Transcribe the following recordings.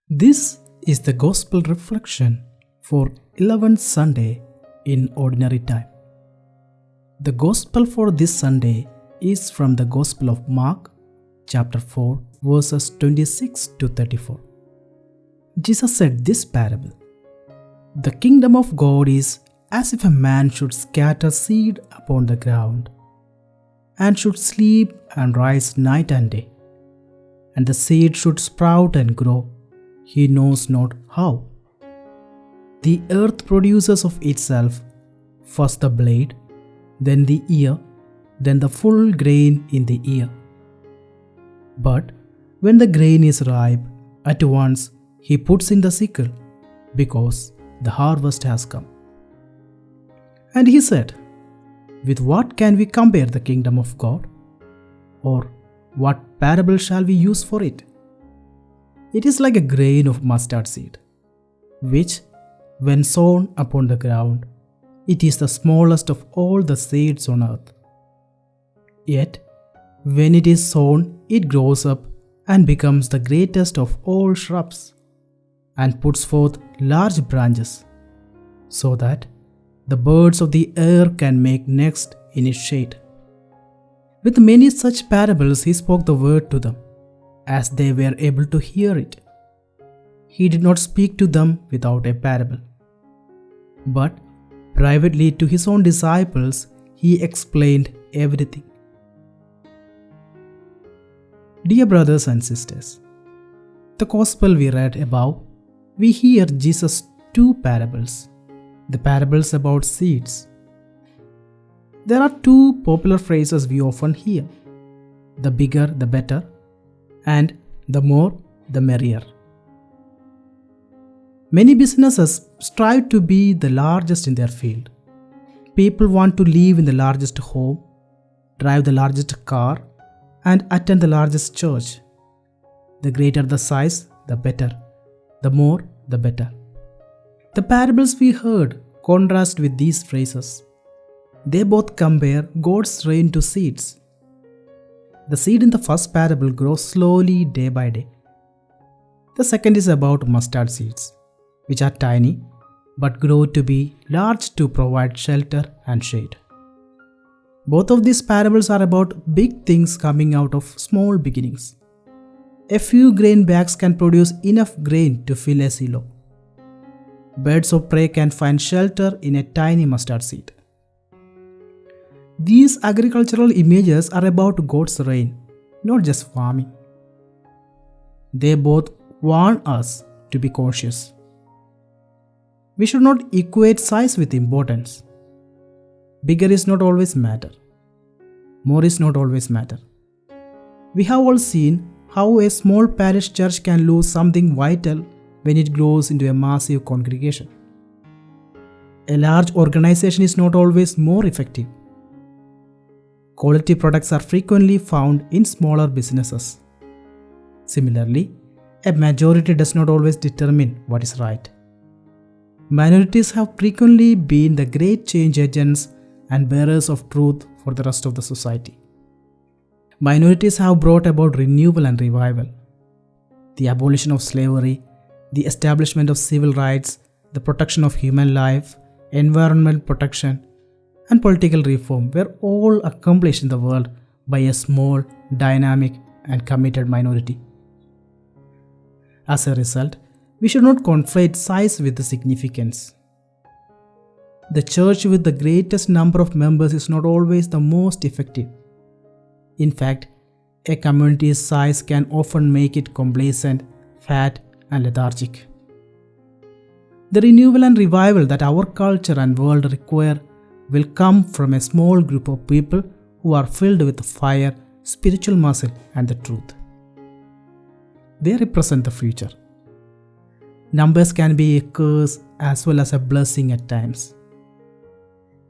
This is the Gospel reflection for 11th Sunday in Ordinary Time. The Gospel for this Sunday is from the Gospel of Mark, chapter 4, verses 26 to 34. Jesus said this parable: "The kingdom of God is as if a man should scatter seed upon the ground, and should sleep and rise night and day, and the seed should sprout and grow, he knows not how. The earth produces of itself first the blade, then the ear, then the full grain in the ear. But when the grain is ripe, at once he puts in the sickle, because the harvest has come." And he said, "With what can we compare the kingdom of God? Or what parable shall we use for it? It is like a grain of mustard seed, which, when sown upon the ground, it is the smallest of all the seeds on earth. Yet, when it is sown, it grows up and becomes the greatest of all shrubs, and puts forth large branches, so that the birds of the air can make nests in its shade." With many such parables he spoke the word to them, as they were able to hear it. He did not speak to them without a parable. But privately to his own disciples he explained everything. Dear brothers and sisters, the Gospel we read above, we hear Jesus' two parables, the parables about seeds. There are two popular phrases we often hear: the bigger the better, and the more the merrier. Many businesses strive to be the largest in their field. People want to live in the largest home, drive the largest car, and attend the largest church. The greater the size, the better. The more, the better. The parables we heard contrast with these phrases. They both compare God's rain to seeds. The seed in the first parable grows slowly day by day. The second is about mustard seeds, which are tiny but grow to be large to provide shelter and shade. Both of these parables are about big things coming out of small beginnings. A few grain bags can produce enough grain to fill a silo. Birds of prey can find shelter in a tiny mustard seed. These agricultural images are about God's rain, not just farming. They both warn us to be cautious. We should not equate size with importance. Bigger is not always matter. More is not always matter. We have all seen how a small parish church can lose something vital when it grows into a massive congregation. A large organization is not always more effective. Quality products are frequently found in smaller businesses. Similarly, a majority does not always determine what is right. Minorities have frequently been the great change agents and bearers of truth for the rest of the society. Minorities have brought about renewal and revival. The abolition of slavery, the establishment of civil rights, the protection of human life, environmental protection, and political reform were all accomplished in the world by a small, dynamic, and committed minority. As a result, we should not conflate size with the significance. The church with the greatest number of members is not always the most effective. In fact, a community's size can often make it complacent, fat, and lethargic. The renewal and revival that our culture and world require will come from a small group of people who are filled with fire, spiritual muscle, and the truth. They represent the future. Numbers can be a curse as well as a blessing at times.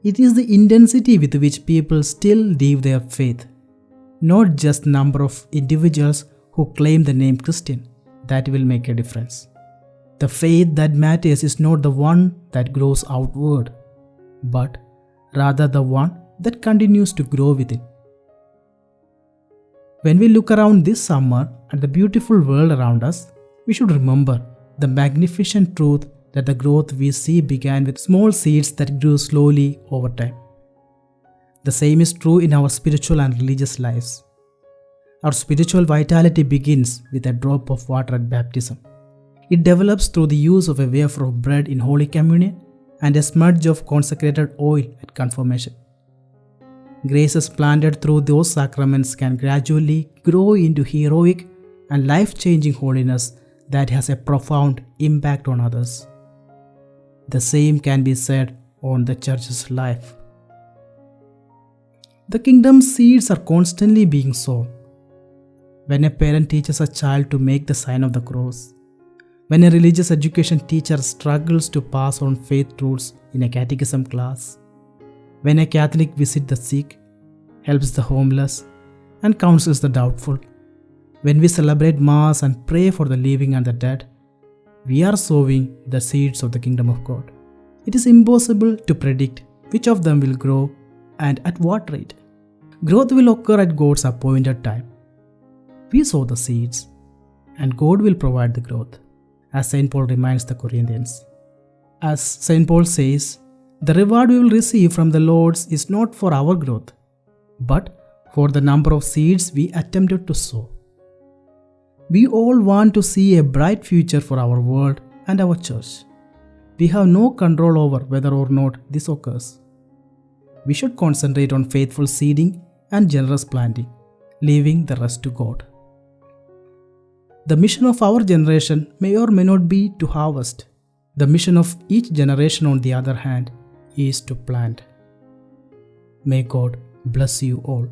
It is the intensity with which people still live their faith, not just number of individuals who claim the name Christian, that will make a difference. The faith that matters is not the one that grows outward, but rather the one that continues to grow within. When we look around this summer at the beautiful world around us, we should remember the magnificent truth that the growth we see began with small seeds that grew slowly over time. The same is true in our spiritual and religious lives. Our spiritual vitality begins with a drop of water at baptism. It develops through the use of a wafer of bread in Holy Communion and a smudge of consecrated oil at confirmation. Graces planted through those sacraments can gradually grow into heroic and life-changing holiness that has a profound impact on others. The same can be said on the Church's life. The kingdom's seeds are constantly being sown. When a parent teaches a child to make the sign of the cross, when a religious education teacher struggles to pass on faith truths in a catechism class, when a Catholic visits the sick, helps the homeless, and counsels the doubtful, when we celebrate Mass and pray for the living and the dead, we are sowing the seeds of the kingdom of God. It is impossible to predict which of them will grow and at what rate. Growth will occur at God's appointed time. We sow the seeds, and God will provide the growth, as St. Paul reminds the Corinthians. As St. Paul says, the reward we will receive from the Lord is not for our growth, but for the number of seeds we attempted to sow. We all want to see a bright future for our world and our church. We have no control over whether or not this occurs. We should concentrate on faithful seeding and generous planting, leaving the rest to God. The mission of our generation may or may not be to harvest. The mission of each generation, on the other hand, is to plant. May God bless you all.